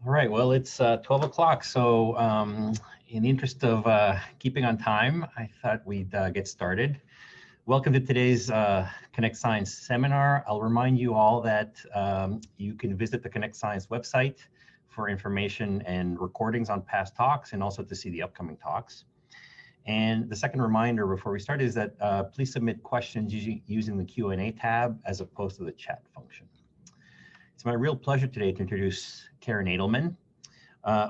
All right, well, it's 12 o'clock, so in the interest of keeping on time, I thought we'd get started. Welcome to today's Connect Science seminar. I'll remind you all that you can visit the Connect Science website for information and recordings on past talks, and also to see the upcoming talks. And the second reminder before we start is that please submit questions using the Q&A tab as opposed to the chat function. It's my real pleasure today to introduce Karen Edelman,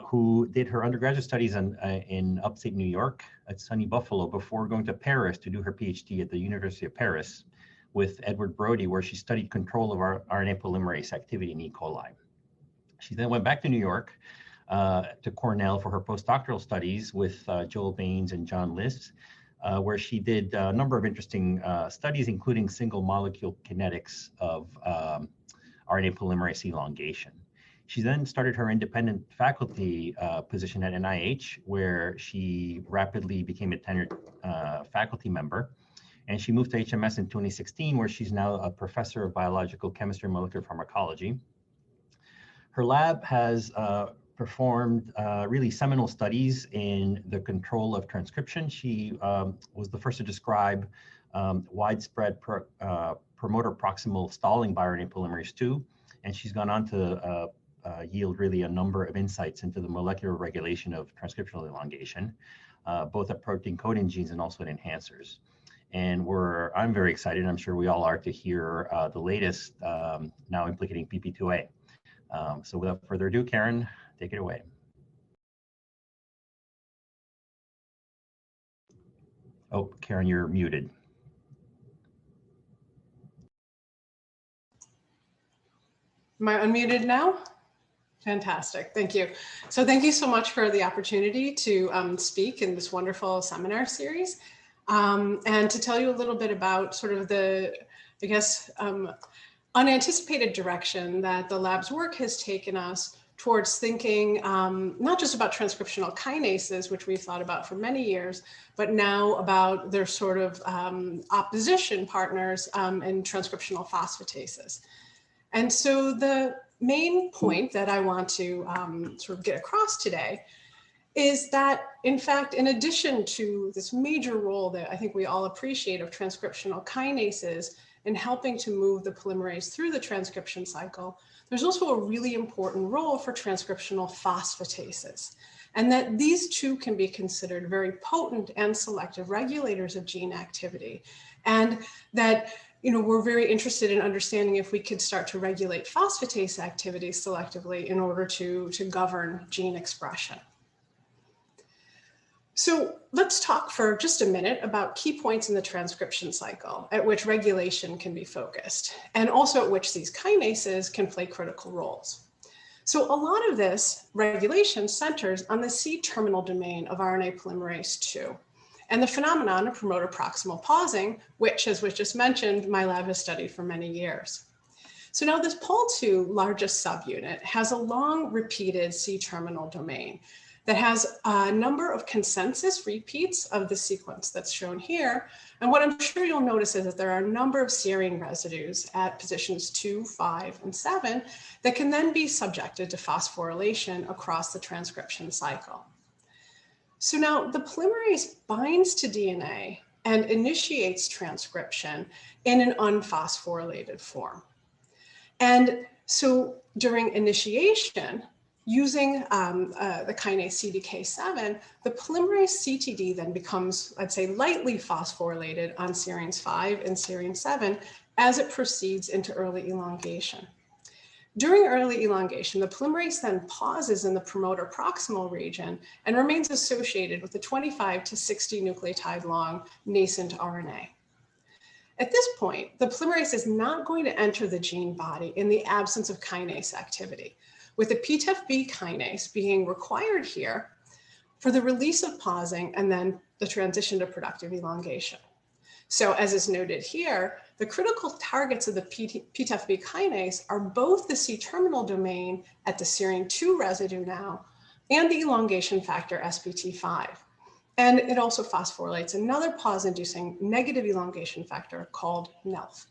who did her undergraduate studies in upstate New York at sunny Buffalo before going to Paris to do her PhD at the University of Paris with Edward Brody, where she studied control of RNA polymerase activity in E. coli. She then went back to New York to Cornell for her postdoctoral studies with Joel Baines and John Liss, where she did a number of interesting studies, including single molecule kinetics of RNA polymerase elongation. She then started her independent faculty position at NIH, where she rapidly became a tenured faculty member. And she moved to HMS in 2016, where she's now a professor of biological chemistry and molecular pharmacology. Her lab has performed really seminal studies in the control of transcription. She was the first to describe widespread promoter proximal stalling by RNA polymerase II, and she's gone on to yield really a number of insights into the molecular regulation of transcriptional elongation, both at protein coding genes and also at enhancers. And I'm very excited, I'm sure we all are, to hear the latest now implicating PP2A. So without further ado, Karen, take it away. Oh, Karen, you're muted. Am I unmuted now? Fantastic, thank you. So thank you so much for the opportunity to speak in this wonderful seminar series and to tell you a little bit about sort of the, I guess, unanticipated direction that the lab's work has taken us towards thinking not just about transcriptional kinases, which we've thought about for many years, but now about their sort of opposition partners in transcriptional phosphatases. And so the main point that I want to sort of get across today is that, in fact, in addition to this major role that I think we all appreciate of transcriptional kinases in helping to move the polymerase through the transcription cycle, there's also a really important role for transcriptional phosphatases, and that these two can be considered very potent and selective regulators of gene activity, and that we're very interested in understanding if we could start to regulate phosphatase activity selectively in order to govern gene expression. So let's talk for just a minute about key points in the transcription cycle at which regulation can be focused, and also at which these kinases can play critical roles. So a lot of this regulation centers on the C-terminal domain of RNA polymerase II, and the phenomenon of promoter proximal pausing, which, as was just mentioned, my lab has studied for many years. So now this POL2 largest subunit has a long repeated C-terminal domain that has a number of consensus repeats of the sequence that's shown here. And what I'm sure you'll notice is that there are a number of serine residues at positions 2, 5, and 7 that can then be subjected to phosphorylation across the transcription cycle. So now the polymerase binds to DNA and initiates transcription in an unphosphorylated form. And so during initiation, using the kinase CDK7, the polymerase CTD then becomes, I'd say, lightly phosphorylated on serines 5 and serine 7 as it proceeds into early elongation. During early elongation, the polymerase then pauses in the promoter proximal region and remains associated with the 25 to 60 nucleotide long nascent RNA. At this point, the polymerase is not going to enter the gene body in the absence of kinase activity, with the PTFB kinase being required here for the release of pausing and then the transition to productive elongation. So as is noted here, the critical targets of the PTFB kinase are both the C-terminal domain at the serine 2 residue now and the elongation factor SPT5. And it also phosphorylates another pause-inducing negative elongation factor called NELF.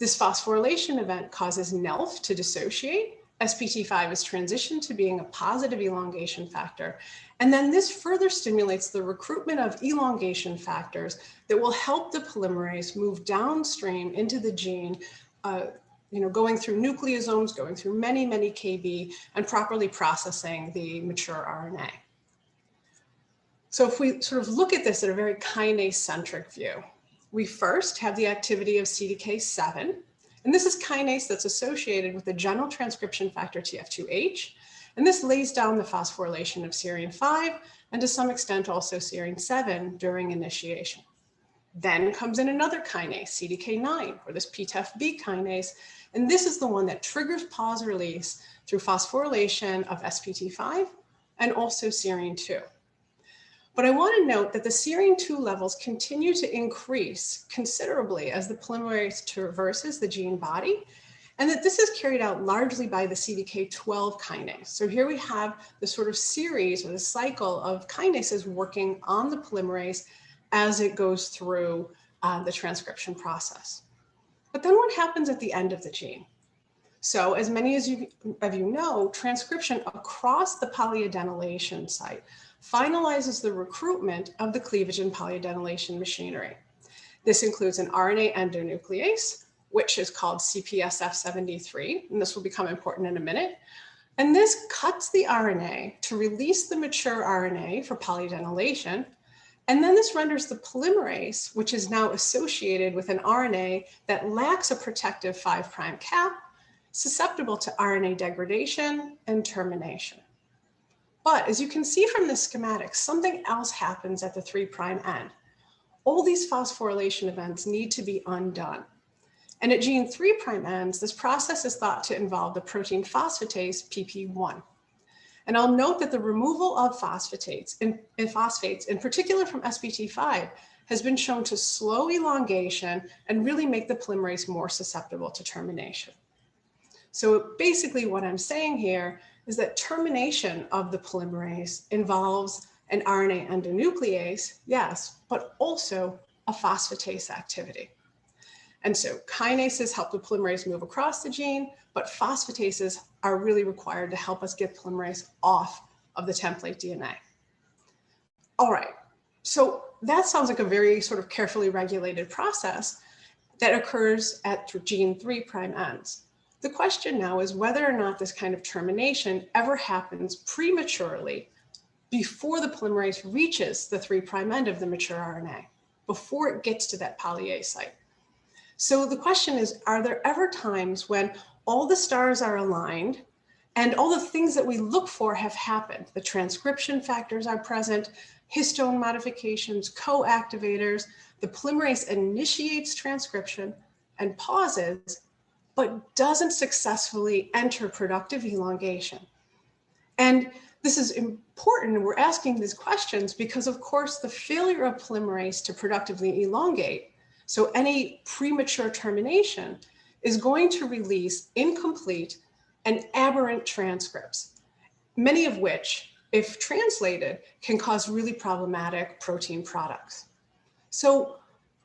This phosphorylation event causes NELF to dissociate SPT5 is transitioned to being a positive elongation factor. And then this further stimulates the recruitment of elongation factors that will help the polymerase move downstream into the gene, going through nucleosomes, going through many, many kb, and properly processing the mature RNA. So if we sort of look at this at a very kinase-centric view, we first have the activity of CDK7, and this is kinase that's associated with the general transcription factor TF2H, and this lays down the phosphorylation of serine 5 and to some extent also serine 7 during initiation. Then comes in another kinase, CDK9, or this PTEF-B kinase, and this is the one that triggers pause release through phosphorylation of SPT5 and also serine 2. But I want to note that the serine 2 levels continue to increase considerably as the polymerase traverses the gene body, and that this is carried out largely by the CDK12 kinase. So here we have the sort of series or the cycle of kinases working on the polymerase as it goes through the transcription process. But then what happens at the end of the gene? So as many of you know, transcription across the polyadenylation site finalizes the recruitment of the cleavage and polyadenylation machinery. This includes an RNA endonuclease, which is called CPSF73, and this will become important in a minute. And this cuts the RNA to release the mature RNA for polyadenylation. And then this renders the polymerase, which is now associated with an RNA that lacks a protective 5' cap, susceptible to RNA degradation and termination. But as you can see from this schematic, something else happens at the 3' end. All these phosphorylation events need to be undone. And at gene 3' ends, this process is thought to involve the protein phosphatase PP1. And I'll note that the removal of phosphates, in particular from SPT5, has been shown to slow elongation and really make the polymerase more susceptible to termination. So basically what I'm saying here is that termination of the polymerase involves an RNA endonuclease, yes, but also a phosphatase activity. And so kinases help the polymerase move across the gene, but phosphatases are really required to help us get polymerase off of the template DNA. All right, so that sounds like a very sort of carefully regulated process that occurs at gene 3' ends. The question now is whether or not this kind of termination ever happens prematurely before the polymerase reaches the 3' end of the mature RNA, before it gets to that poly-A site. So the question is, are there ever times when all the stars are aligned and all the things that we look for have happened? The transcription factors are present, histone modifications, co-activators, the polymerase initiates transcription and pauses, but doesn't successfully enter productive elongation. And this is important, and we're asking these questions because, of course, the failure of polymerase to productively elongate, so any premature termination, is going to release incomplete and aberrant transcripts, many of which, if translated, can cause really problematic protein products. So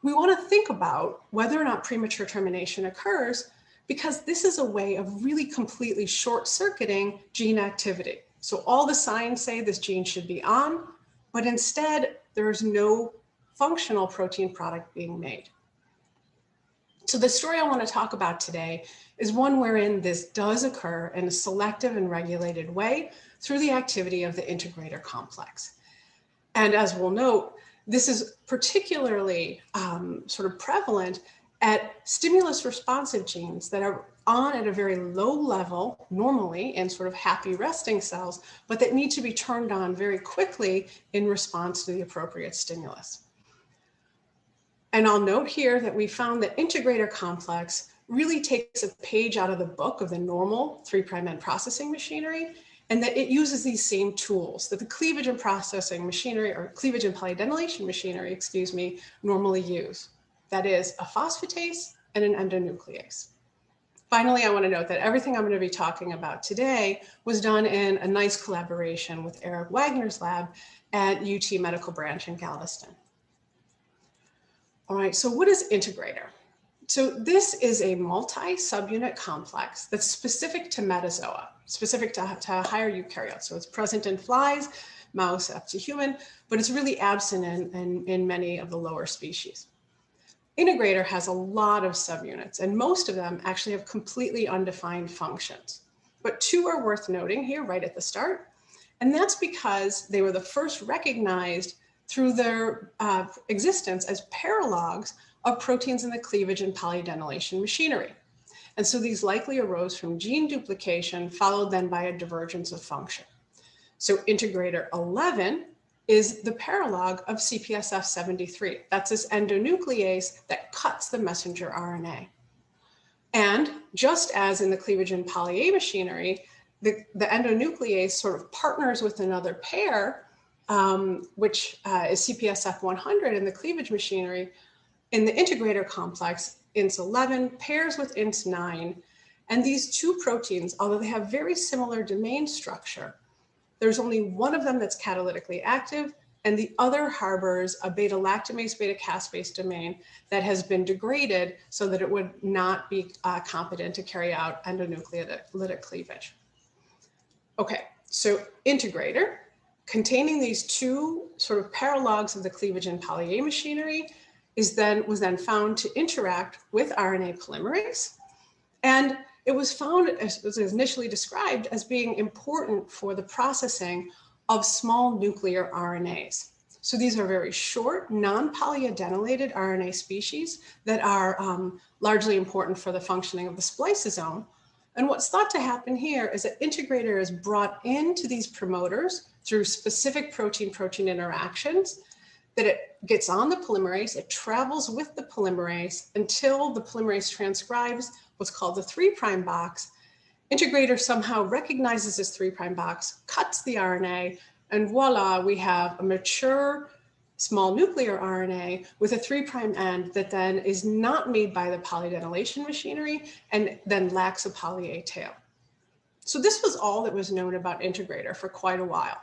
we want to think about whether or not premature termination occurs, because this is a way of really completely short-circuiting gene activity. So all the signs say this gene should be on, but instead there's no functional protein product being made. So the story I want to talk about today is one wherein this does occur in a selective and regulated way through the activity of the integrator complex. And as we'll note, this is particularly sort of prevalent at stimulus responsive genes that are on at a very low level normally in sort of happy resting cells, but that need to be turned on very quickly in response to the appropriate stimulus. And I'll note here that we found that integrator complex really takes a page out of the book of the normal 3' end processing machinery, and that it uses these same tools that the cleavage and processing machinery, or cleavage and polyadenylation machinery, excuse me, normally use. That is a phosphatase and an endonuclease. Finally, I want to note that everything I'm going to be talking about today was done in a nice collaboration with Eric Wagner's lab at UT Medical Branch in Galveston. All right, so what is integrator? So this is a multi-subunit complex that's specific to metazoa, specific to higher eukaryotes. So it's present in flies, mouse, up to human, but it's really absent in many of the lower species. Integrator has a lot of subunits, and most of them actually have completely undefined functions. But two are worth noting here right at the start, and that's because they were the first recognized through their existence as paralogs of proteins in the cleavage and polyadenylation machinery. And so these likely arose from gene duplication, followed then by a divergence of function. So integrator 11 is the paralog of CPSF73. That's this endonuclease that cuts the messenger RNA. And just as in the cleavage and poly-A machinery, the endonuclease sort of partners with another pair, which is CPSF100 in the cleavage machinery. In the integrator complex, INS11 pairs with INS9. And these two proteins, although they have very similar domain structure, there's only one of them that's catalytically active, and the other harbors a beta-lactamase, beta-caspase domain that has been degraded so that it would not be competent to carry out endonucleolytic cleavage. Okay, so integrator, containing these two sort of paralogs of the cleavage and poly-A machinery, was then found to interact with RNA polymerase. And it was found, as was initially described, as being important for the processing of small nuclear RNAs. So these are very short, non-polyadenylated RNA species that are largely important for the functioning of the spliceosome. And what's thought to happen here is that integrator is brought into these promoters through specific protein-protein interactions, that it gets on the polymerase, it travels with the polymerase until the polymerase transcribes what's called the 3' box. Integrator somehow recognizes this 3' box, cuts the RNA, and voila, we have a mature small nuclear RNA with a 3' end that then is not made by the polyadenylation machinery and then lacks a poly-A tail. So this was all that was known about integrator for quite a while.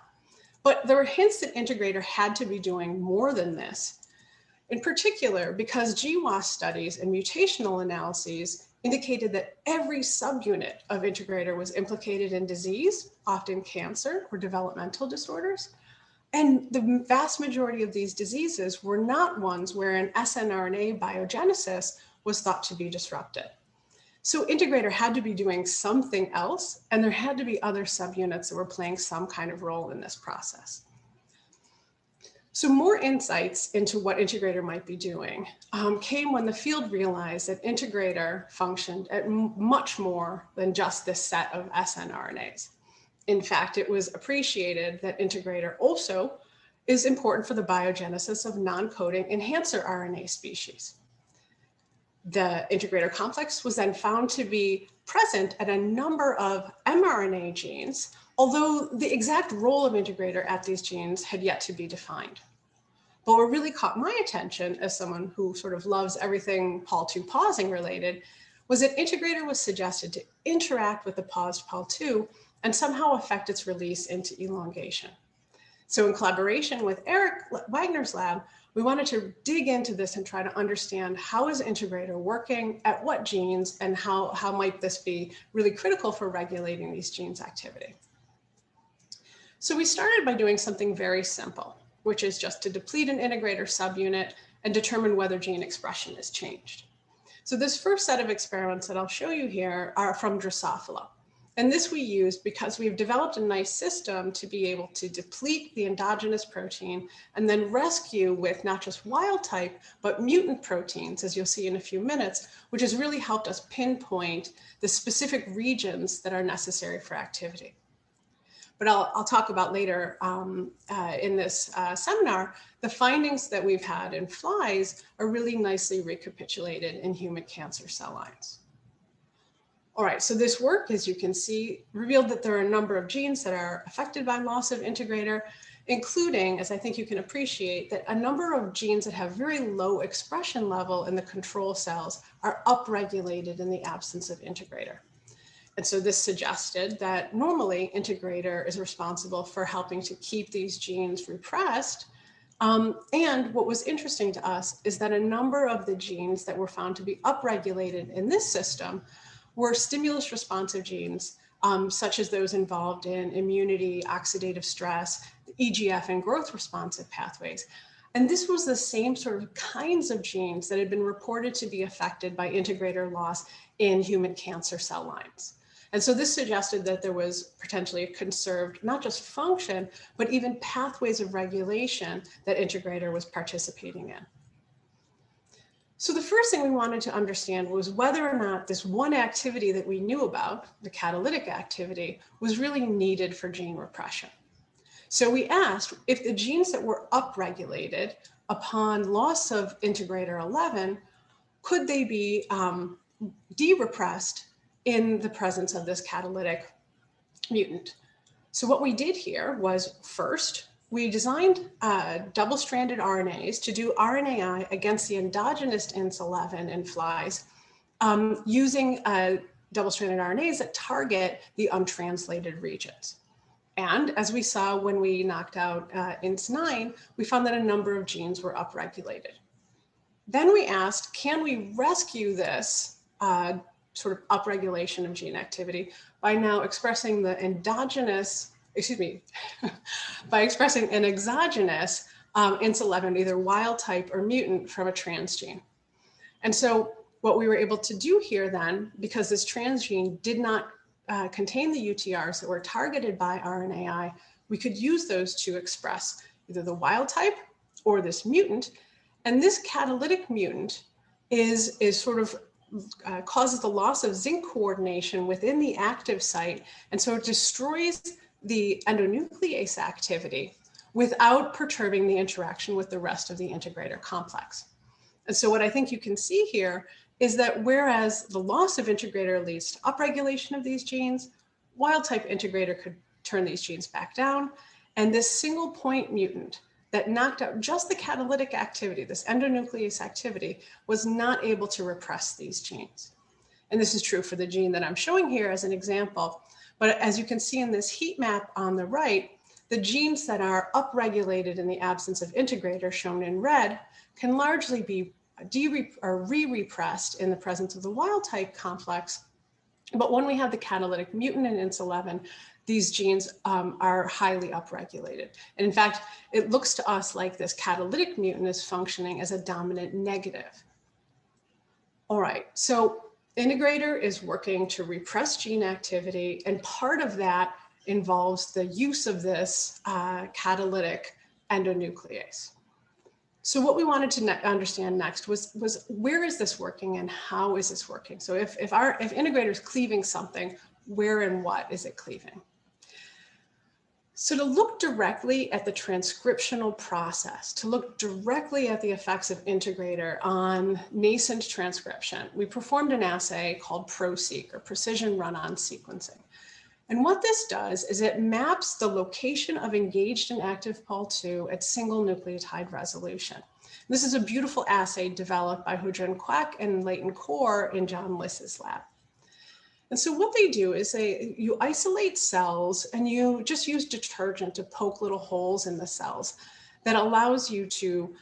But there were hints that integrator had to be doing more than this. In particular, because GWAS studies and mutational analyses indicated that every subunit of integrator was implicated in disease, often cancer or developmental disorders. And the vast majority of these diseases were not ones where an snRNA biogenesis was thought to be disrupted. So integrator had to be doing something else, and there had to be other subunits that were playing some kind of role in this process. So more insights into what integrator might be doing came when the field realized that integrator functioned at much more than just this set of snRNAs. In fact, it was appreciated that integrator also is important for the biogenesis of non-coding enhancer RNA species. The integrator complex was then found to be present at a number of mRNA genes, although the exact role of integrator at these genes had yet to be defined. But what really caught my attention as someone who sort of loves everything Pol2 pausing related was that integrator was suggested to interact with the paused Pol2 and somehow affect its release into elongation. So in collaboration with Eric Wagner's lab, we wanted to dig into this and try to understand how is integrator working, at what genes, and how might this be really critical for regulating these genes' activity. So we started by doing something very simple, which is just to deplete an integrator subunit and determine whether gene expression is changed. So this first set of experiments that I'll show you here are from Drosophila. And this we used because we've developed a nice system to be able to deplete the endogenous protein and then rescue with not just wild type, but mutant proteins, as you'll see in a few minutes, which has really helped us pinpoint the specific regions that are necessary for activity. But I'll talk about later in this seminar, the findings that we've had in flies are really nicely recapitulated in human cancer cell lines. All right, so this work, as you can see, revealed that there are a number of genes that are affected by loss of integrator, including, as I think you can appreciate, that a number of genes that have very low expression level in the control cells are upregulated in the absence of integrator. And so this suggested that normally integrator is responsible for helping to keep these genes repressed And what was interesting to us is that a number of the genes that were found to be upregulated in this system were stimulus responsive genes, such as those involved in immunity, oxidative stress, EGF, and growth responsive pathways. And this was the same sort of kinds of genes that had been reported to be affected by integrator loss in human cancer cell lines. And so this suggested that there was potentially a conserved, not just function, but even pathways of regulation that integrator was participating in. So the first thing we wanted to understand was whether or not this one activity that we knew about, the catalytic activity, was really needed for gene repression. So we asked if the genes that were upregulated upon loss of integrator 11, could they be de-repressed in the presence of this catalytic mutant. So what we did here was, first, we designed double-stranded RNAs to do RNAi against the endogenous INS11 in flies using double-stranded RNAs that target the untranslated regions. And as we saw when we knocked out INS9, we found that a number of genes were upregulated. Then we asked, can we rescue this sort of upregulation of gene activity by now expressing the endogenous, by expressing an exogenous INS11, either wild type or mutant from a transgene. And so what we were able to do here then, because this transgene did not contain the UTRs that were targeted by RNAi, we could use those to express either the wild type or this mutant. And this catalytic mutant is sort of causes the loss of zinc coordination within the active site. And so it destroys the endonuclease activity without perturbing the interaction with the rest of the integrator complex. And so what I think you can see here is that whereas the loss of integrator leads to upregulation of these genes, wild type integrator could turn these genes back down. And this single point mutant that knocked out just the catalytic activity, this endonuclease activity, was not able to repress these genes. And this is true for the gene that I'm showing here as an example. But as you can see in this heat map on the right, the genes that are upregulated in the absence of integrator, shown in red, can largely be re-repressed in the presence of the wild type complex. But when we have the catalytic mutant in INS11, these genes are highly upregulated. And in fact, it looks to us like this catalytic mutant is functioning as a dominant negative. All right, so integrator is working to repress gene activity, and part of that involves the use of this catalytic endonuclease. So what we wanted to understand next was where is this working and how is this working? So if integrator is cleaving something, where and what is it cleaving? So to look directly at the transcriptional process, to look directly at the effects of integrator on nascent transcription, we performed an assay called PRO-seq, or precision run-on sequencing. And what this does is it maps the location of engaged and active Pol2 at single nucleotide resolution. This is a beautiful assay developed by Hujun Kwek and Leighton Kaur in John Liss's lab. And so what they do is you isolate cells and you just use detergent to poke little holes in the cells that allows you to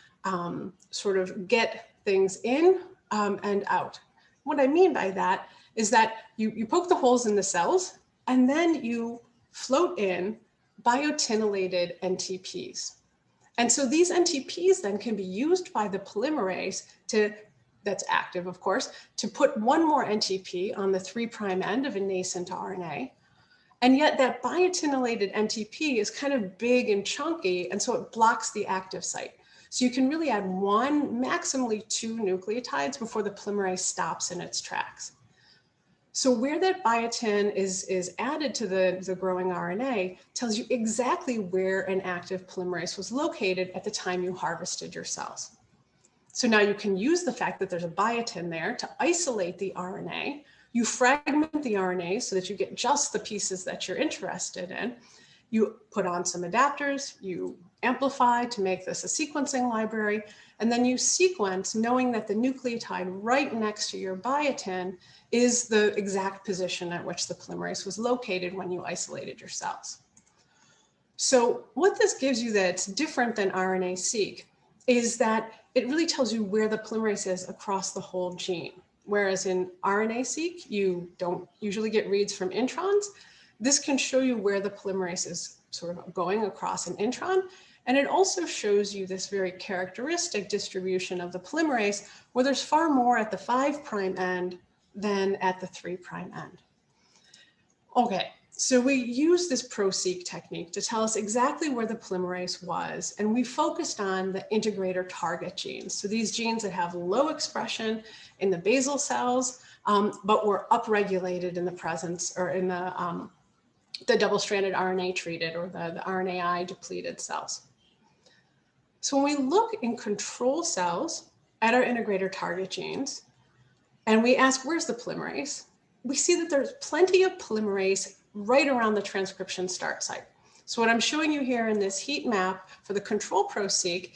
sort of get things in and out. What I mean by that is that you poke the holes in the cells and then you float in biotinylated NTPs. And so these NTPs then can be used by the polymerase that's active, of course, to put one more NTP on the 3' end of a nascent RNA. And yet that biotinylated NTP is kind of big and chunky, and so it blocks the active site. So you can really add one, maximally 2 nucleotides before the polymerase stops in its tracks. So where that biotin is added to the growing RNA tells you exactly where an active polymerase was located at the time you harvested your cells. So now you can use the fact that there's a biotin there to isolate the RNA. You fragment the RNA so that you get just the pieces that you're interested in. You put on some adapters, you amplify to make this a sequencing library, and then you sequence knowing that the nucleotide right next to your biotin is the exact position at which the polymerase was located when you isolated your cells. So what this gives you that's different than RNA-seq is that it really tells you where the polymerase is across the whole gene. Whereas in RNA-seq, you don't usually get reads from introns. This can show you where the polymerase is sort of going across an intron. And it also shows you this very characteristic distribution of the polymerase where there's far more at the 5' end than at the 3' end. Okay, so we use this PRO-seq technique to tell us exactly where the polymerase was, and we focused on the integrator target genes. So these genes that have low expression in the basal cells, but were upregulated in the presence or in the double-stranded RNA treated or the RNAi depleted cells. So when we look in control cells at our integrator target genes, and we ask, where's the polymerase? We see that there's plenty of polymerase right around the transcription start site. So what I'm showing you here in this heat map for the control PRO-seq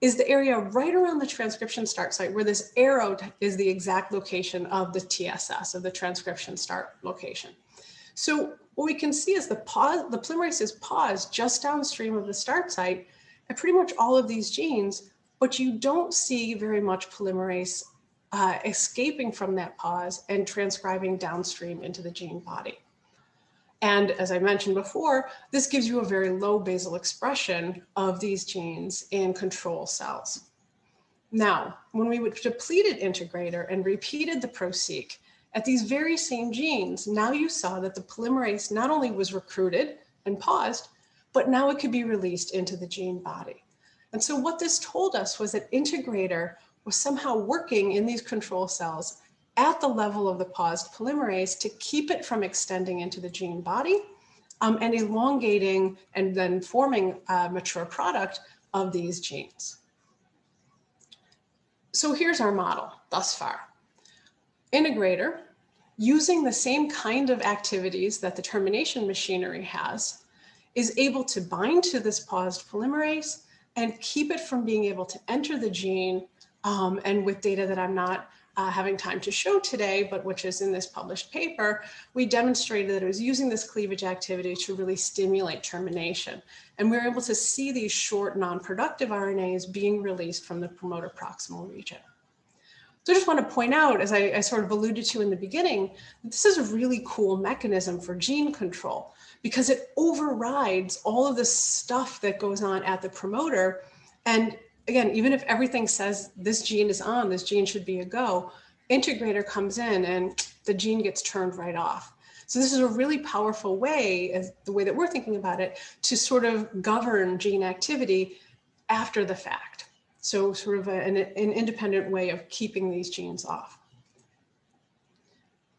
is the area right around the transcription start site where this arrow is the exact location of the TSS, of the transcription start location. So what we can see is the polymerase is paused just downstream of the start site at pretty much all of these genes, but you don't see very much polymerase escaping from that pause and transcribing downstream into the gene body. And as I mentioned before, this gives you a very low basal expression of these genes in control cells. Now, when we depleted integrator and repeated the PRO-seq at these very same genes, now you saw that the polymerase not only was recruited and paused, but now it could be released into the gene body. And so what this told us was that integrator was somehow working in these control cells at the level of the paused polymerase to keep it from extending into the gene body and elongating and then forming a mature product of these genes. So here's our model thus far. Integrator, using the same kind of activities that the termination machinery has, is able to bind to this paused polymerase and keep it from being able to enter the gene, and with data that I'm not having time to show today, but which is in this published paper, we demonstrated that it was using this cleavage activity to really stimulate termination. And we were able to see these short non-productive RNAs being released from the promoter proximal region. So I just want to point out, as I sort of alluded to in the beginning, that this is a really cool mechanism for gene control because it overrides all of the stuff that goes on at the promoter. And again, even if everything says this gene is on, this gene should be a go, integrator comes in and the gene gets turned right off. So this is a really powerful way, as the way that we're thinking about it, to sort of govern gene activity after the fact. So sort of an independent way of keeping these genes off.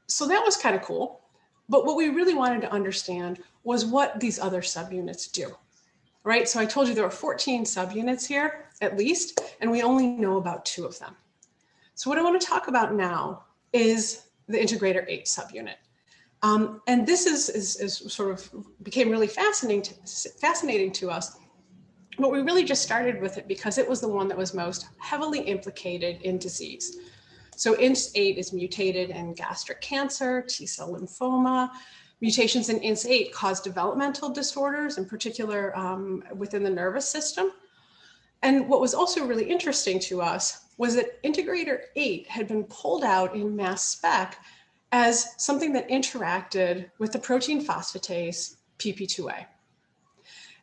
So that was kind of cool. But what we really wanted to understand was what these other subunits do, right? So I told you there are 14 subunits here, at least, and we only know about 2 of them. So what I want to talk about now is the integrator 8 subunit. And this is sort of became really fascinating to us. But we really just started with it because it was the one that was most heavily implicated in disease. So INT8 is mutated in gastric cancer, T-cell lymphoma. Mutations in INT8 cause developmental disorders, in particular within the nervous system. And what was also really interesting to us was that integrator 8 had been pulled out in mass spec as something that interacted with the protein phosphatase PP2A.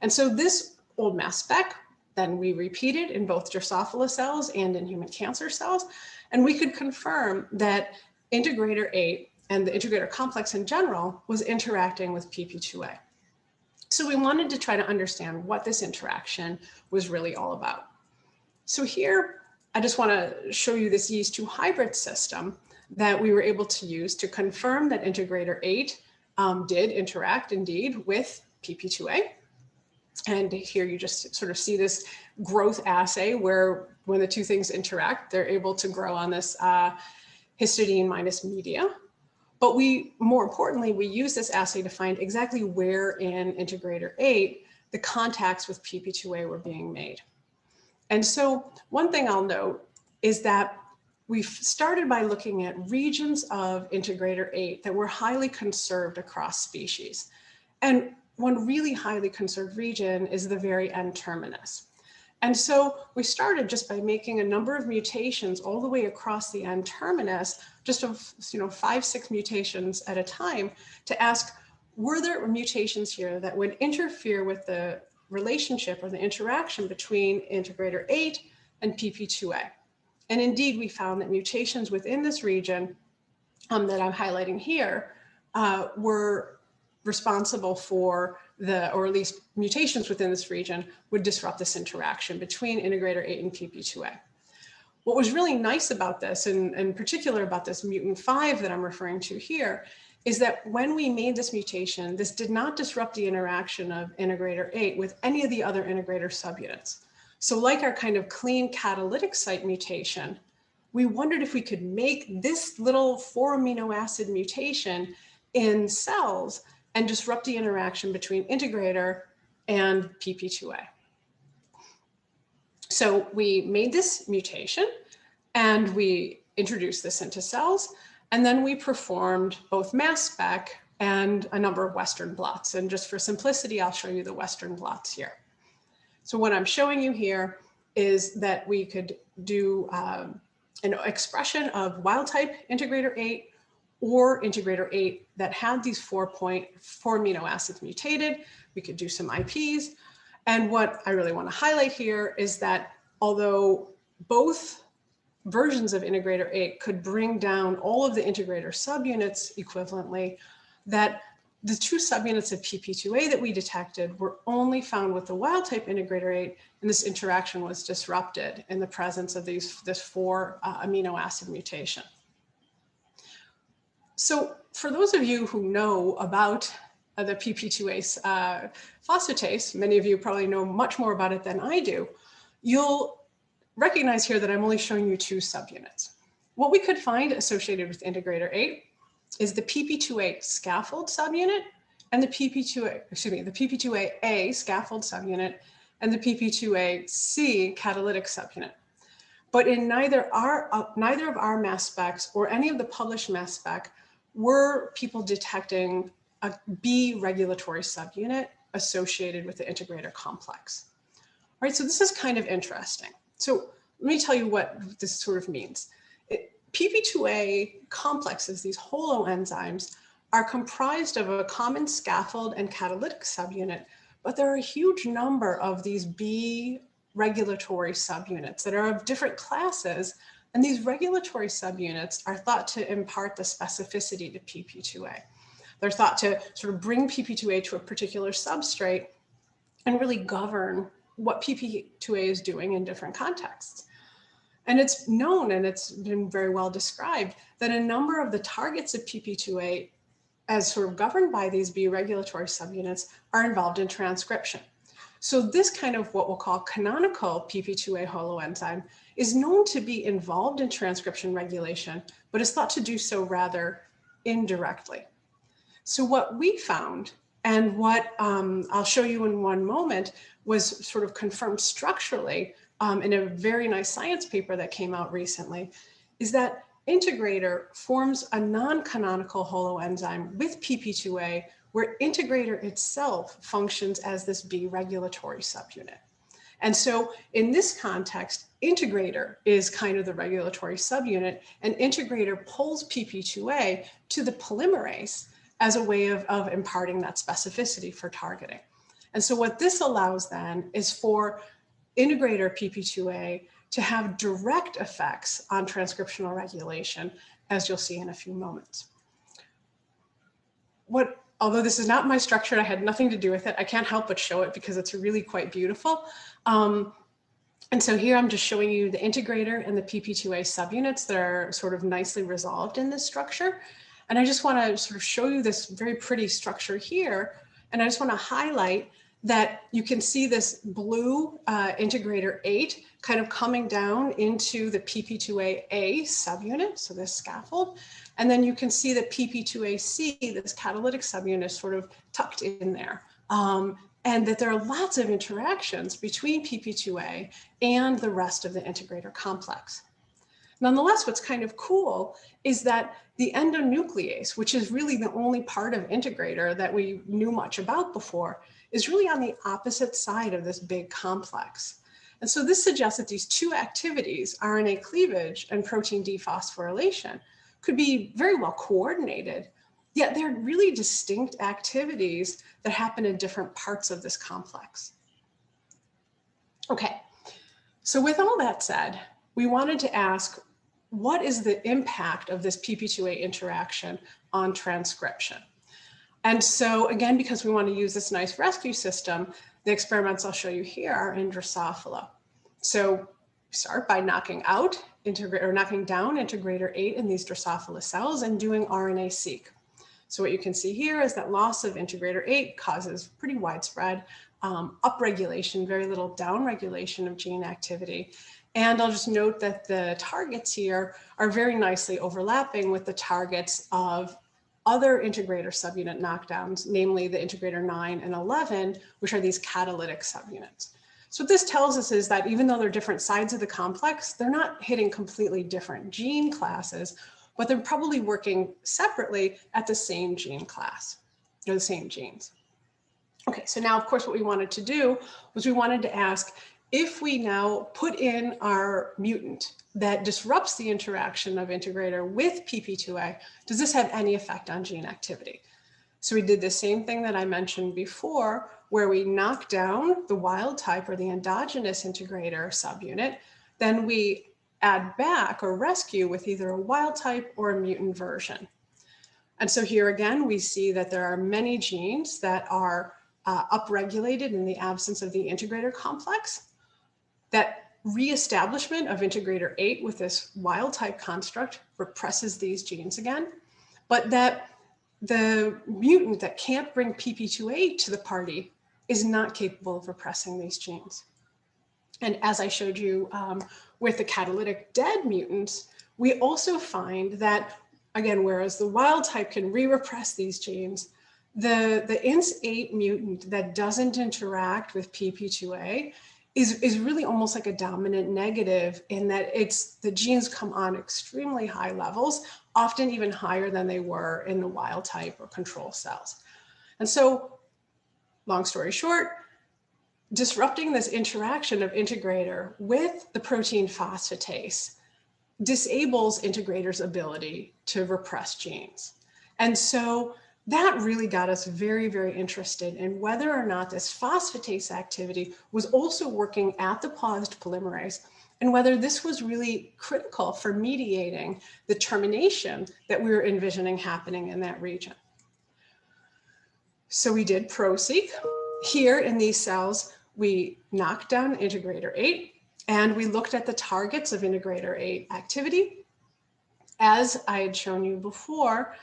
And so this old mass spec, then we repeated in both Drosophila cells and in human cancer cells, and we could confirm that integrator 8 and the integrator complex in general was interacting with PP2A. So we wanted to try to understand what this interaction was really all about. So here, I just want to show you this yeast-2 hybrid system that we were able to use to confirm that integrator 8 did interact indeed with PP2A. And here you just sort of see this growth assay where when the 2 things interact, they're able to grow on this histidine minus media. But more importantly, we use this assay to find exactly where in integrator 8 the contacts with PP2A were being made. And so one thing I'll note is that we started by looking at regions of integrator 8 that were highly conserved across species. And one really highly conserved region is the very N-terminus. And so we started just by making a number of mutations all the way across the N-terminus, just of 5-6 mutations at a time, to ask, were there mutations here that would interfere with the relationship or the interaction between integrator 8 and PP2A? And indeed, we found that mutations within this region that I'm highlighting here were responsible for or at least mutations within this region would disrupt this interaction between integrator 8 and PP2A. What was really nice about this, and in particular about this mutant 5 that I'm referring to here, is that when we made this mutation, this did not disrupt the interaction of integrator 8 with any of the other integrator subunits. So like our kind of clean catalytic site mutation, we wondered if we could make this little 4 amino acid mutation in cells and disrupt the interaction between integrator and PP2A. So we made this mutation and we introduced this into cells, and then we performed both mass spec and a number of Western blots. And just for simplicity, I'll show you the Western blots here. So what I'm showing you here is that we could do an expression of wild type integrator 8 or integrator 8 that had these 4 amino acids mutated. We could do some IPs. And what I really want to highlight here is that although both versions of integrator 8 could bring down all of the integrator subunits equivalently, that the 2 subunits of PP2A that we detected were only found with the wild type integrator 8, and this interaction was disrupted in the presence of this 4 amino acid mutation. So for those of you who know about the PP2A phosphatase, many of you probably know much more about it than I do, you'll recognize here that I'm only showing you 2 subunits. What we could find associated with integrator 8 is the PP2A scaffold subunit and the PP2A scaffold subunit and the PP2AC catalytic subunit. But in neither of our mass specs or any of the published mass spec were people detecting a B regulatory subunit associated with the integrator complex. All right, so this is kind of interesting. So let me tell you what this sort of means. PP2A complexes, these holoenzymes, are comprised of a common scaffold and catalytic subunit, but there are a huge number of these B regulatory subunits that are of different classes, and these regulatory subunits are thought to impart the specificity to PP2A. They're thought to sort of bring PP2A to a particular substrate and really govern what PP2A is doing in different contexts. And it's known, and it's been very well described, that a number of the targets of PP2A, as sort of governed by these B regulatory subunits, are involved in transcription. So this kind of what we'll call canonical PP2A holoenzyme is known to be involved in transcription regulation, but is thought to do so rather indirectly. So what we found, and what I'll show you in one moment, was sort of confirmed structurally in a very nice science paper that came out recently, is that integrator forms a non-canonical holoenzyme with PP2A where integrator itself functions as this B regulatory subunit. And so in this context, integrator is kind of the regulatory subunit, and integrator pulls PP2A to the polymerase as a way of imparting that specificity for targeting. And so what this allows then is for integrator PP2A to have direct effects on transcriptional regulation, as you'll see in a few moments. Although this is not my structure, I had nothing to do with it, I can't help but show it because it's really quite beautiful. And so here I'm just showing you the integrator and the PP2A subunits that are sort of nicely resolved in this structure. And I just want to sort of show you this very pretty structure here. And I just want to highlight that you can see this blue integrator 8 kind of coming down into the PP2A subunit, so this scaffold. And then you can see that PP2AC, this catalytic subunit, is sort of tucked in there. And that there are lots of interactions between PP2A and the rest of the integrator complex. Nonetheless, what's kind of cool is that the endonuclease, which is really the only part of integrator that we knew much about before, is really on the opposite side of this big complex. And so this suggests that these two activities, RNA cleavage and protein dephosphorylation, could be very well coordinated, yet they're really distinct activities that happen in different parts of this complex. Okay, so with all that said, we wanted to ask, what is the impact of this PP2A interaction on transcription? And so again, because we want to use this nice rescue system, the experiments I'll show you here are in Drosophila. So start by knocking down integrator 8 in these Drosophila cells and doing RNA-seq. So what you can see here is that loss of integrator 8 causes pretty widespread upregulation, very little downregulation of gene activity. And I'll just note that the targets here are very nicely overlapping with the targets of other integrator subunit knockdowns, namely the integrator 9 and 11, which are these catalytic subunits. So what this tells us is that even though they're different sides of the complex, they're not hitting completely different gene classes, but they're probably working separately at the same gene class, or the same genes. Okay, so now of course what we wanted to do was we wanted to ask, if we now put in our mutant that disrupts the interaction of integrator with PP2A, does this have any effect on gene activity? So we did the same thing that I mentioned before, where we knock down the wild type or the endogenous integrator subunit, then we add back or rescue with either a wild type or a mutant version. And so here again, we see that there are many genes that are upregulated in the absence of the integrator complex. That reestablishment of integrator 8 with this wild type construct represses these genes again, but that the mutant that can't bring PP2A to the party is not capable of repressing these genes. And as I showed you with the catalytic dead mutants, we also find that, again, whereas the wild type can re-repress these genes, the INS8 mutant that doesn't interact with PP2A is really almost like a dominant negative in that the genes come on extremely high levels, often even higher than they were in the wild type or control cells. And so, long story short, disrupting this interaction of integrator with the protein phosphatase disables integrator's ability to repress genes. And so that really got us very, very interested in whether or not this phosphatase activity was also working at the paused polymerase and whether this was really critical for mediating the termination that we were envisioning happening in that region. So we did PRO-seq. Here in these cells, we knocked down integrator 8 and we looked at the targets of integrator 8 activity. As I had shown you before,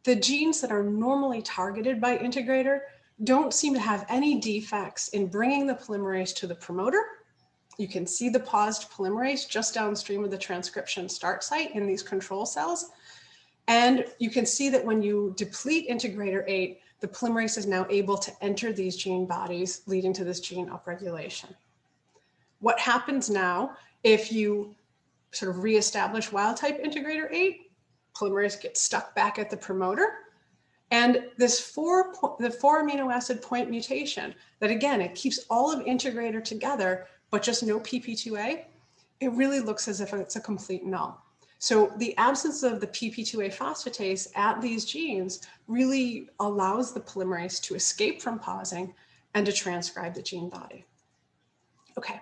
the genes that are normally targeted by integrator don't seem to have any defects in bringing the polymerase to the promoter. You can see the paused polymerase just downstream of the transcription start site in these control cells. And you can see that when you deplete integrator 8, the polymerase is now able to enter these gene bodies, leading to this gene upregulation. What happens now if you sort of reestablish wild type integrator 8? Polymerase gets stuck back at the promoter. And this the 4 amino acid point mutation that, again, it keeps all of integrator together, but just no PP2A, it really looks as if it's a complete null. So the absence of the PP2A phosphatase at these genes really allows the polymerase to escape from pausing and to transcribe the gene body. Okay.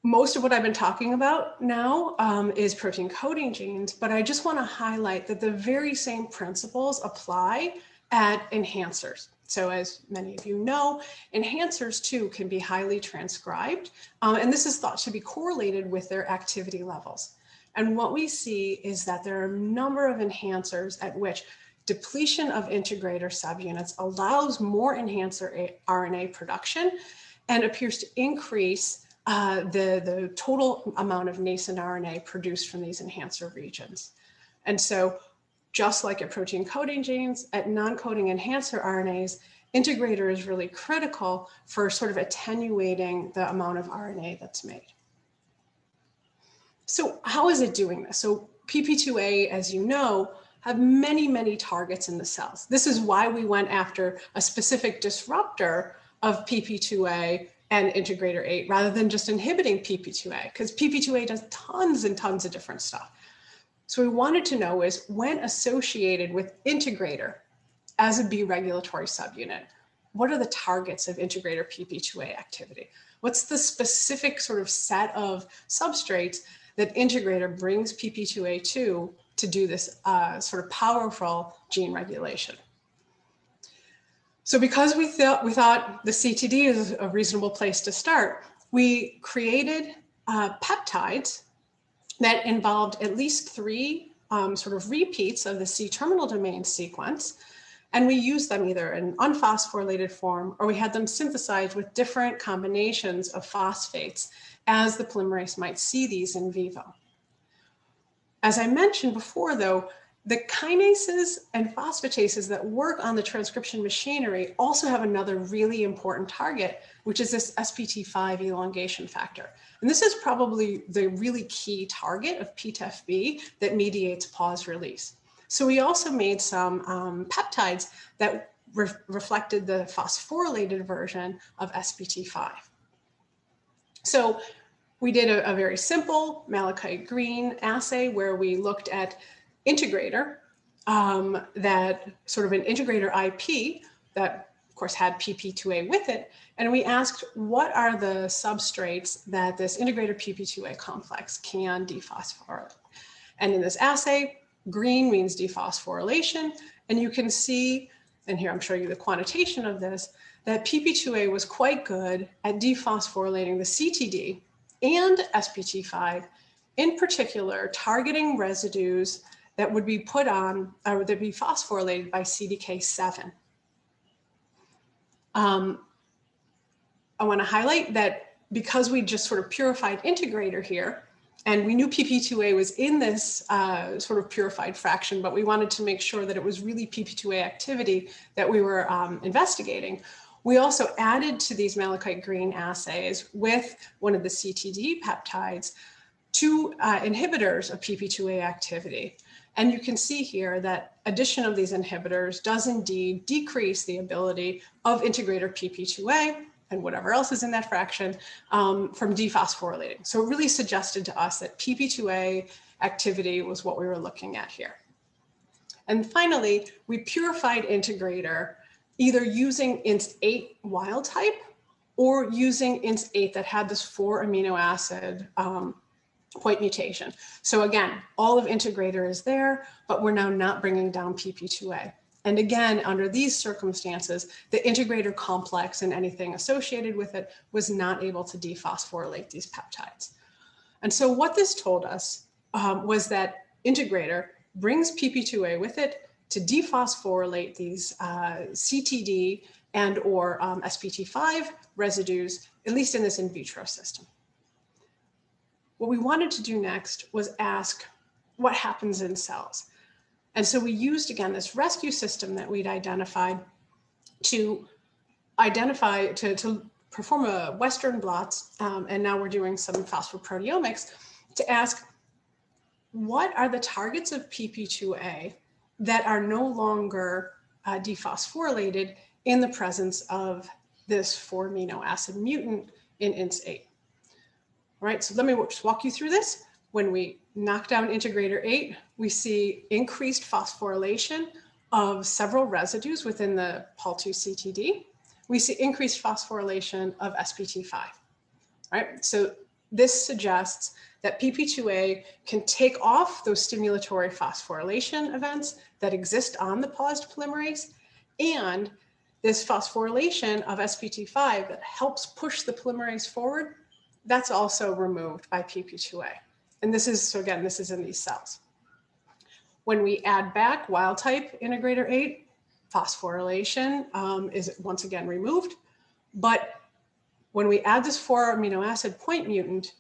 Most of what I've been talking about now is protein coding genes, but I just want to highlight that the very same principles apply at enhancers. So as many of you know, enhancers too can be highly transcribed, and this is thought to be correlated with their activity levels. And what we see is that there are a number of enhancers at which depletion of integrator subunits allows more enhancer RNA production and appears to increase the total amount of nascent RNA produced from these enhancer regions. And so just like at protein coding genes, at non-coding enhancer RNAs, integrator is really critical for sort of attenuating the amount of RNA that's made. So how is it doing this? So PP2A, as you know, have many, many targets in the cells. This is why we went after a specific disruptor of PP2A and integrator 8 rather than just inhibiting PP2A, because PP2A does tons and tons of different stuff. So we wanted to know is when associated with integrator as a B regulatory subunit, what are the targets of integrator PP2A activity? What's the specific sort of set of substrates that integrator brings PP2A to do this sort of powerful gene regulation? So because we thought the CTD is a reasonable place to start, we created peptides that involved at least 3 sort of repeats of the C-terminal domain sequence. And we used them either in unphosphorylated form, or we had them synthesized with different combinations of phosphates as the polymerase might see these in vivo. As I mentioned before, though, the kinases and phosphatases that work on the transcription machinery also have another really important target, which is this SPT5 elongation factor. And this is probably the really key target of PTEF-B that mediates pause release. So we also made some peptides that reflected the phosphorylated version of SPT5. So we did a very simple malachite green assay where we looked at integrator, that sort of an integrator IP that of course had PP2A with it. And we asked, what are the substrates that this integrator PP2A complex can dephosphorylate? And in this assay, green means dephosphorylation. And you can see, and here I'm showing you the quantitation of this, that PP2A was quite good at dephosphorylating the CTD and SPT5, in particular, targeting residues that would be put on, or that would be phosphorylated by CDK7. I want to highlight that because we just sort of purified integrator here, and we knew PP2A was in this sort of purified fraction, but we wanted to make sure that it was really PP2A activity that we were investigating. We also added to these malachite green assays with one of the CTD peptides 2 inhibitors of PP2A activity. And you can see here that addition of these inhibitors does indeed decrease the ability of integrator PP2A and whatever else is in that fraction from dephosphorylating. So it really suggested to us that PP2A activity was what we were looking at here. And finally, we purified integrator either using INT8 wild type or using INT8 that had this 4 amino acid point mutation. So again, all of integrator is there, but we're now not bringing down PP2A. And again, under these circumstances, the integrator complex and anything associated with it was not able to dephosphorylate these peptides. And so what this told us was that integrator brings PP2A with it to dephosphorylate these CTD and or SPT5 residues, at least in this in vitro system. What we wanted to do next was ask what happens in cells. And so we used, again, this rescue system that we'd identified to perform a Western blots, and now we're doing some phosphoproteomics to ask, what are the targets of PP2A that are no longer dephosphorylated in the presence of this 4 amino acid mutant in INT8? All right, so let me just walk you through this. When we knock down integrator 8, we see increased phosphorylation of several residues within the Pol2 CTD. We see increased phosphorylation of SPT5. All right, so this suggests that PP2A can take off those stimulatory phosphorylation events that exist on the paused polymerase, and this phosphorylation of SPT5 that helps push the polymerase forward, that's also removed by PP2A. And this is, so again, this is in these cells. When we add back wild type integrator 8, phosphorylation is once again removed. But when we add this 4 amino acid point mutant,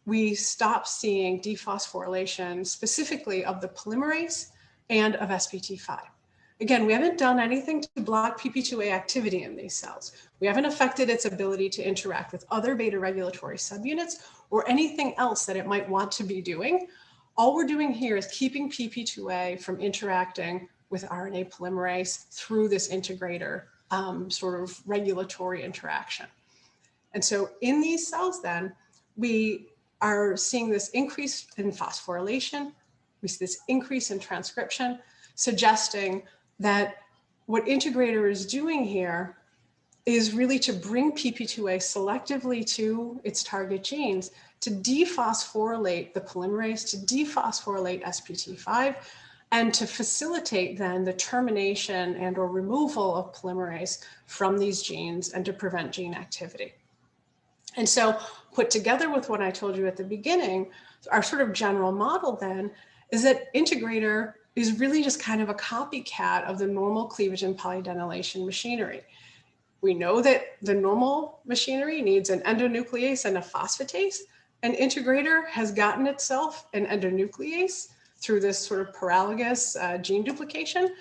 we stop seeing dephosphorylation specifically of the polymerase and of SPT5. Again, we haven't done anything to block PP2A activity in these cells. We haven't affected its ability to interact with other beta regulatory subunits or anything else that it might want to be doing. All we're doing here is keeping PP2A from interacting with RNA polymerase through this integrator sort of regulatory interaction. And so in these cells then, we are seeing this increase in phosphorylation, we see this increase in transcription, suggesting that what integrator is doing here is really to bring PP2A selectively to its target genes to dephosphorylate the polymerase, to dephosphorylate SPT5, and to facilitate then the termination and or removal of polymerase from these genes and to prevent gene activity. And so put together with what I told you at the beginning, our sort of general model then is that integrator is really just kind of a copycat of the normal cleavage and polydenylation machinery. We know that the normal machinery needs an endonuclease and a phosphatase. An integrator has gotten itself an endonuclease through this sort of paralogous gene duplication.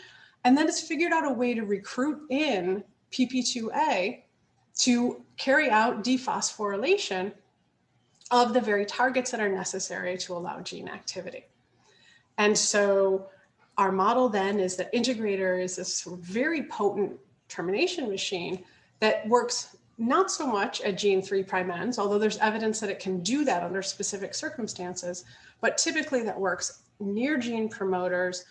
And then it's figured out a way to recruit in PP2A to carry out dephosphorylation of the very targets that are necessary to allow gene activity. And so our model then is that integrator is this sort of very potent termination machine that works not so much at gene 3' ends, although there's evidence that it can do that under specific circumstances, but typically that works near gene promoters,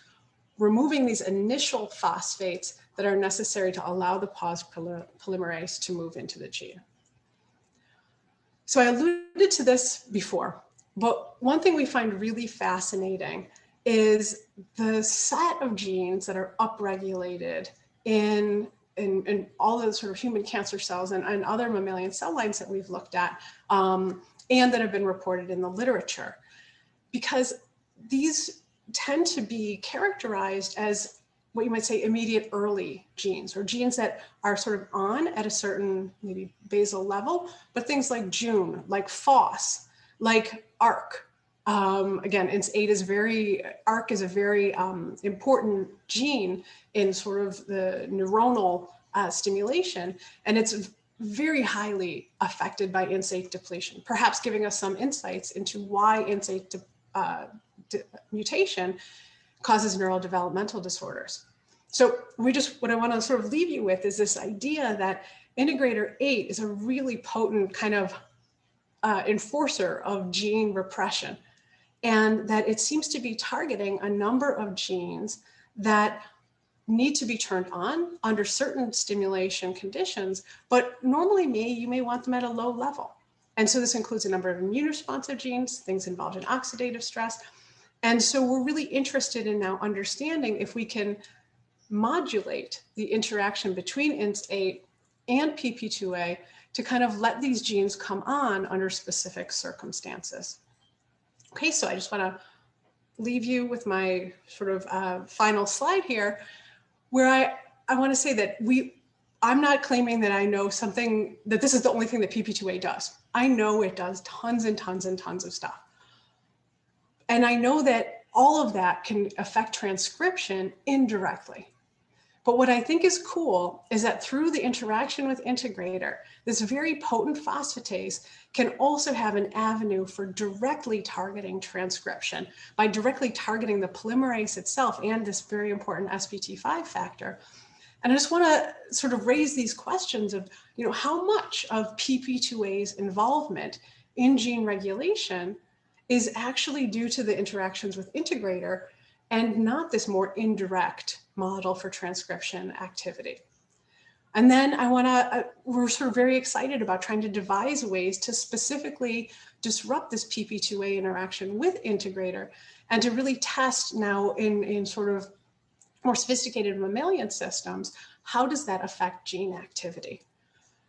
removing these initial phosphates that are necessary to allow the pause polymerase to move into the gene. So I alluded to this before, but one thing we find really fascinating is the set of genes that are upregulated in all the sort of human cancer cells and other mammalian cell lines that we've looked at and that have been reported in the literature, because these tend to be characterized as what you might say immediate early genes, or genes that are sort of on at a certain maybe basal level, but things like Jun, like FOS, like ARC. Again, INS8 is ARC is a very important gene in sort of the neuronal stimulation, and it's very highly affected by INS8 depletion, perhaps giving us some insights into why INS8 mutation causes neurodevelopmental disorders. So what I want to sort of leave you with is this idea that integrator 8 is a really potent kind of enforcer of gene repression, and that it seems to be targeting a number of genes that need to be turned on under certain stimulation conditions, but normally you may want them at a low level. And so this includes a number of immune responsive genes, things involved in oxidative stress. And so we're really interested in now understanding if we can modulate the interaction between INS8 and PP2A to kind of let these genes come on under specific circumstances. Okay, so I just want to leave you with my sort of final slide here, where I want to say that I'm not claiming that I know something, that this is the only thing that PP2A does. I know it does tons and tons and tons of stuff. And I know that all of that can affect transcription indirectly. But what I think is cool is that through the interaction with integrator, this very potent phosphatase can also have an avenue for directly targeting transcription by directly targeting the polymerase itself and this very important SPT5 factor. And I just want to sort of raise these questions of, how much of PP2A's involvement in gene regulation is actually due to the interactions with integrator and not this more indirect model for transcription activity. And then we're sort of very excited about trying to devise ways to specifically disrupt this PP2A interaction with integrator and to really test now in sort of more sophisticated mammalian systems, how does that affect gene activity?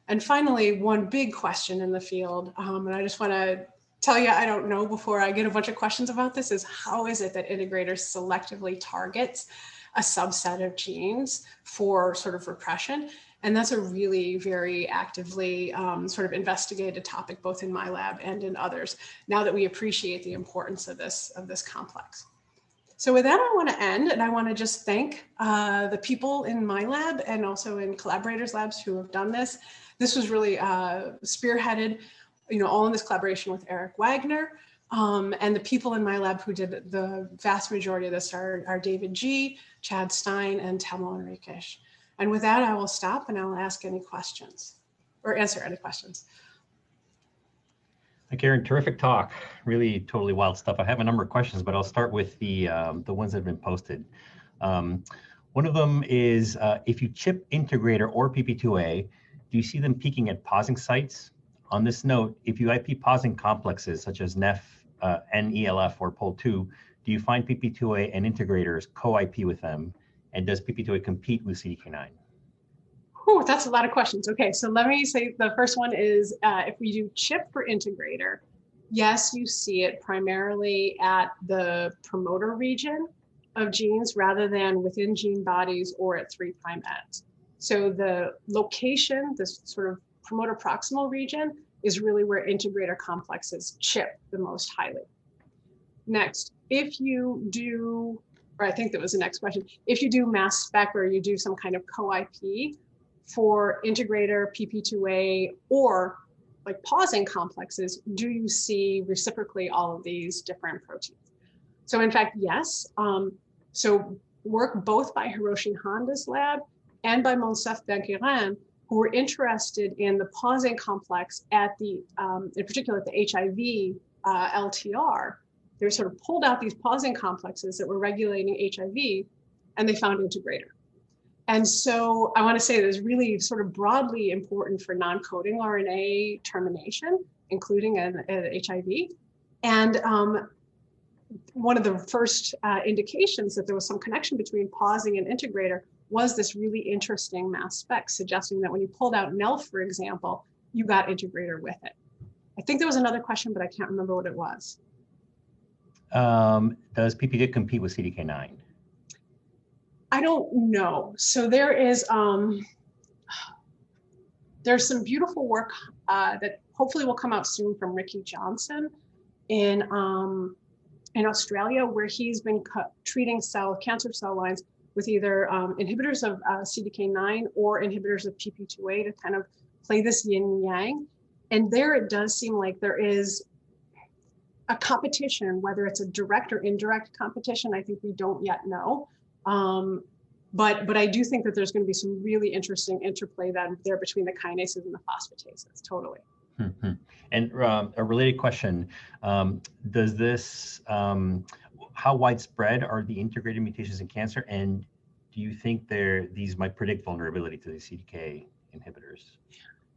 And finally, one big question in the field, and I just want to tell you, I don't know before I get a bunch of questions about this, is how is it that integrator selectively targets a subset of genes for sort of repression? And that's a really very actively sort of investigated topic, both in my lab and in others, now that we appreciate the importance of this complex. So with that, I want to end, and I want to just thank the people in my lab and also in collaborators' labs who have done this. This was really spearheaded, all in this collaboration with Eric Wagner. And the people in my lab who did the vast majority of this are David G., Chad Stein, and Telmo Enriquez. And with that, I will stop and I'll ask any questions or answer any questions. Karen, terrific talk. Really totally wild stuff. I have a number of questions, but I'll start with the ones that have been posted. One of them is, if you chip integrator or PP2A, do you see them peaking at pausing sites? On this note, if you IP pausing complexes such as NEF, NELF, or POL2, do you find PP2A and integrators co-IP with them? And does PP2A compete with CDK9? Whew, that's a lot of questions. Okay, so let me say the first one is if we do chip for integrator, yes, you see it primarily at the promoter region of genes rather than within gene bodies or at 3' ends. So the location, this sort of promoter proximal region, is really where integrator complexes chip the most highly. Next, if you do, or I think that was the next question, if you do mass spec or you do some kind of co-IP for integrator, PP2A, or like pausing complexes, do you see reciprocally all of these different proteins? So in fact, yes. So work both by Hiroshi Honda's lab and by Monsef Benkiran, who were interested in the pausing complex at the, in particular at the HIV LTR. They sort of pulled out these pausing complexes that were regulating HIV, and they found integrator. And so I want to say that is really sort of broadly important for non-coding RNA termination, including an HIV. And one of the first indications that there was some connection between pausing and integrator was this really interesting mass spec suggesting that when you pulled out NELF, for example, you got integrator with it. I think there was another question, but I can't remember what it was. Does PP2 compete with CDK9? I don't know. So there is, there's some beautiful work that hopefully will come out soon from Ricky Johnson in Australia, where he's been treating cancer cell lines with either inhibitors of CDK9 or inhibitors of PP2A to kind of play this yin and yang. And there it does seem like there is a competition, whether it's a direct or indirect competition, I think we don't yet know. But I do think that there's going to be some really interesting interplay there between the kinases and the phosphatases, totally. Mm-hmm. And a related question, does this, how widespread are the integrated mutations in cancer? And do you think these might predict vulnerability to the CDK inhibitors?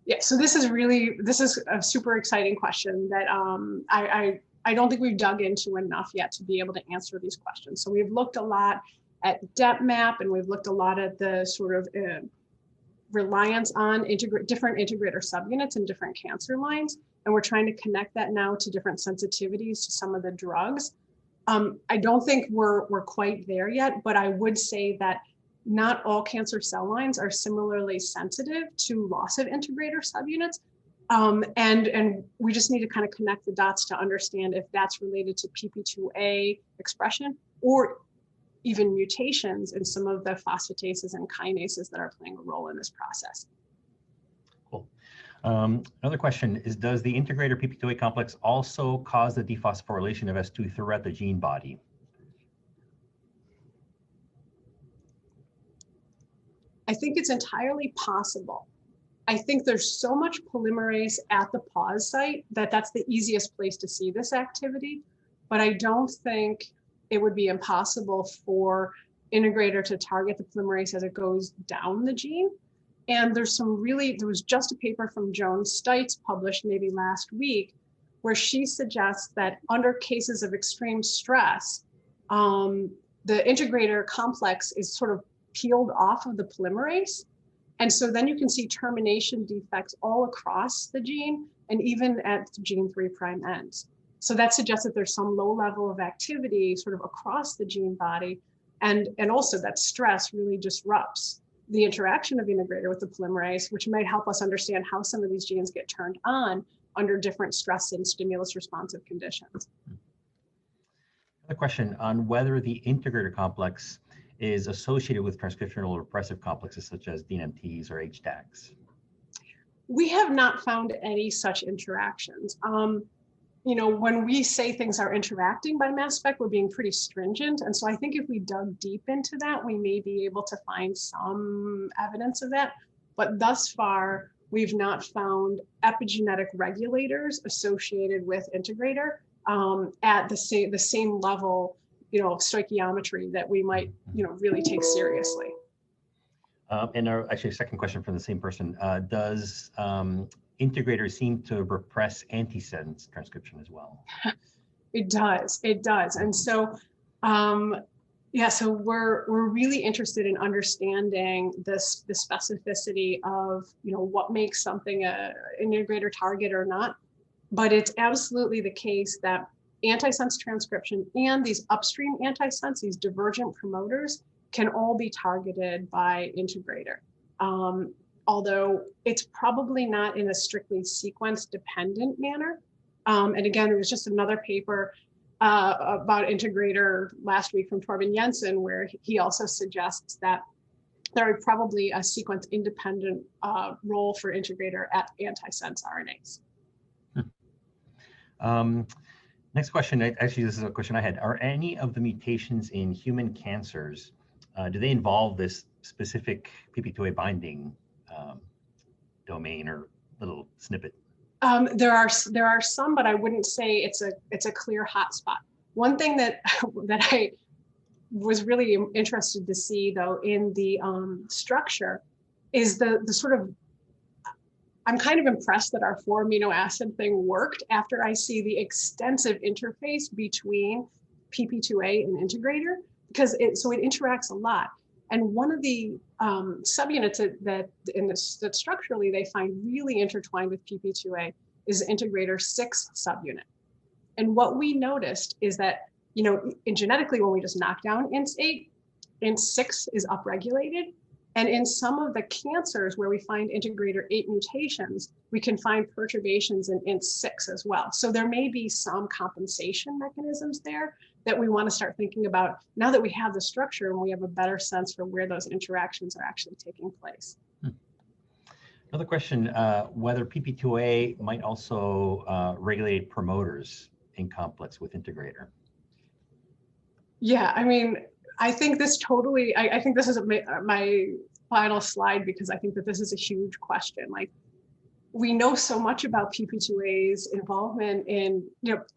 Yeah, so this is a super exciting question that I don't think we've dug into enough yet to be able to answer these questions. So we've looked a lot at DepMap, and we've looked a lot at the sort of reliance on different integrator subunits in different cancer lines. And we're trying to connect that now to different sensitivities to some of the drugs. I don't think we're quite there yet, but I would say that not all cancer cell lines are similarly sensitive to loss of integrator subunits. And we just need to kind of connect the dots to understand if that's related to PP2A expression or even mutations in some of the phosphatases and kinases that are playing a role in this process. Cool. Another question is, does the integrator PP2A complex also cause the dephosphorylation of S2 throughout the gene body? I think it's entirely possible. I think there's so much polymerase at the pause site that that's the easiest place to see this activity, but I don't think it would be impossible for integrator to target the polymerase as it goes down the gene. And there was just a paper from Joan Stites published maybe last week, where she suggests that under cases of extreme stress, the integrator complex is sort of peeled off of the polymerase. And so then you can see termination defects all across the gene and even at gene 3' ends. So that suggests that there's some low level of activity sort of across the gene body. And also that stress really disrupts the interaction of integrator with the polymerase, which might help us understand how some of these genes get turned on under different stress and stimulus responsive conditions. Another question on whether the integrator complex is associated with transcriptional repressive complexes such as DNMTs or HDACs. We have not found any such interactions. When we say things are interacting by mass spec, we're being pretty stringent. And so I think if we dug deep into that, we may be able to find some evidence of that. But thus far, we've not found epigenetic regulators associated with integrator at the same level, of stoichiometry that we might, really take seriously. And actually, a second question from the same person. Does integrator seem to repress antisense transcription as well? It does. And so, so we're really interested in understanding the specificity of, what makes something an integrator target or not. But it's absolutely the case that antisense transcription and these upstream antisense, these divergent promoters, can all be targeted by integrator. Although it's probably not in a strictly sequence-dependent manner. And again, there was just another paper about integrator last week from Torben Jensen, where he also suggests that there are probably a sequence-independent role for integrator at antisense RNAs. Next question, actually this is a question I had. Are any of the mutations in human cancers, do they involve this specific PP2A binding domain or little snippet? There are some, but I wouldn't say it's a clear hotspot. One thing that I was really interested to see, though, in the structure is the sort of, I'm kind of impressed that our 4 amino acid thing worked after I see the extensive interface between PP2A and integrator, because it interacts a lot. And one of the subunits that structurally they find really intertwined with PP2A is integrator 6 subunit. And what we noticed is that, genetically, when we just knock down INT8, INT6 is upregulated. And in some of the cancers where we find integrator 8 mutations, we can find perturbations in INT6 as well. So there may be some compensation mechanisms there that we want to start thinking about now that we have the structure and we have a better sense for where those interactions are actually taking place. Another question, whether PP2A might also regulate promoters in complex with integrator. Yeah, I think this totally, I think this is my final slide, because I think that this is a huge question. Like, we know so much about PP2A's involvement in,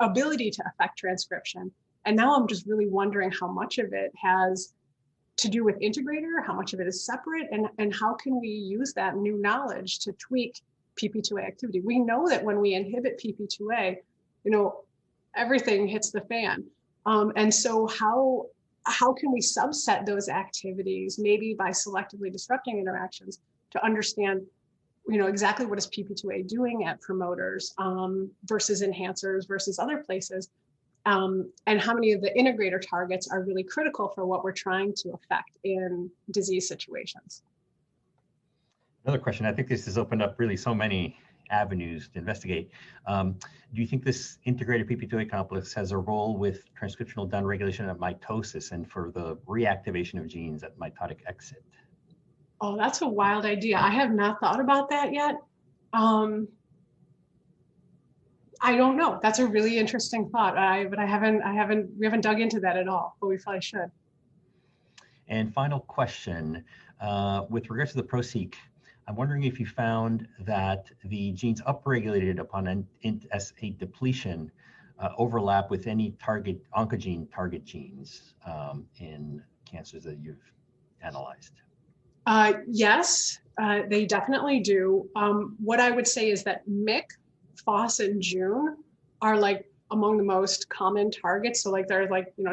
ability to affect transcription. And now I'm just really wondering how much of it has to do with integrator, how much of it is separate, and how can we use that new knowledge to tweak PP2A activity. We know that when we inhibit PP2A, everything hits the fan. And so how can we subset those activities, maybe by selectively disrupting interactions, to understand, exactly what is PP2A doing at promoters versus enhancers versus other places, and how many of the integrator targets are really critical for what we're trying to affect in disease situations. Another question, I think this has opened up really so many avenues to investigate. Do you think this integrated PP2A complex has a role with transcriptional downregulation at mitosis and for the reactivation of genes at mitotic exit? Oh, that's a wild idea. I have not thought about that yet. I don't know. That's a really interesting thought. We haven't dug into that at all, but we probably should. And final question, with regards to the PROSEQ, I'm wondering if you found that the genes upregulated upon INT-S8 depletion overlap with any oncogene target genes in cancers that you've analyzed. Yes, they definitely do. What I would say is that MYC, FOS, and Jun are like among the most common targets. So there's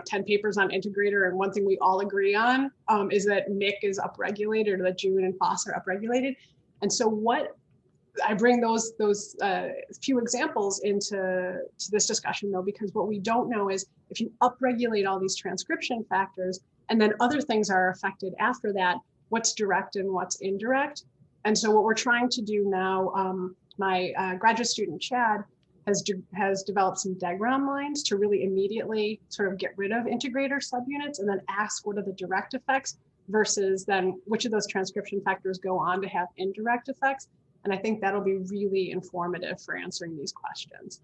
10 papers on integrator, and one thing we all agree on is that MYC is upregulated, or that Jun and FOS are upregulated. And so what I bring those few examples into this discussion, though, because what we don't know is if you upregulate all these transcription factors and then other things are affected after that, what's direct and what's indirect. And so what we're trying to do now, my graduate student Chad has developed some diagram lines to really immediately sort of get rid of integrator subunits and then ask what are the direct effects versus then which of those transcription factors go on to have indirect effects. And I think that'll be really informative for answering these questions.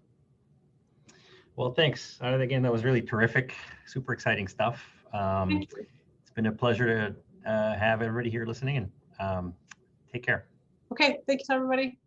Well, thanks. Again, that was really terrific, super exciting stuff. Thank you. It's been a pleasure to have everybody here listening, and take care. Okay, thanks everybody.